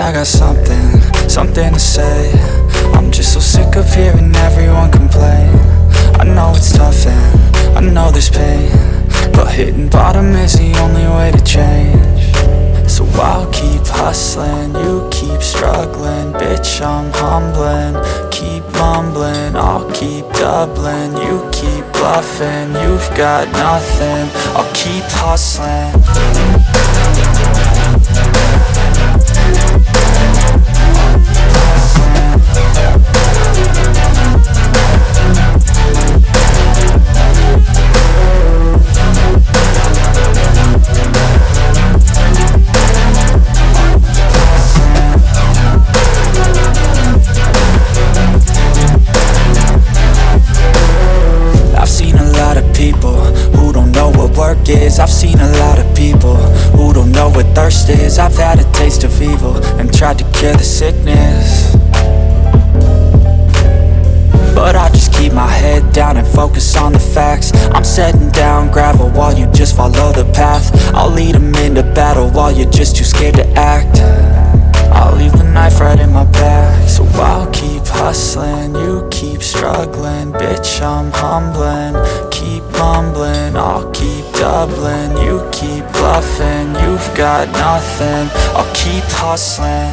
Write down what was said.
I got something to say. I'm just so sick of hearing everyone complain. I know it's tough and I know there's pain, but hitting bottom is the only way to change. So I'll keep hustling, you keep struggling. Bitch, I'm humbling, keep mumbling. I'll keep doubling, you keep bluffing. You've got nothing, I'll keep hustling. I've seen a lot of people who don't know what thirst is. I've had a taste of evil and tried to cure the sickness, but I just keep my head down and focus on the facts. I'm setting down gravel while you just follow the path. I'll lead them into battle while you're just too scared to act. I'll leave the knife right in my back. So I'll keep hustling, you keep struggling. Bitch, I'm humbling, keep mumbling. I'll keep doubling, you keep bluffing. You've got nothing, I'll keep hustling.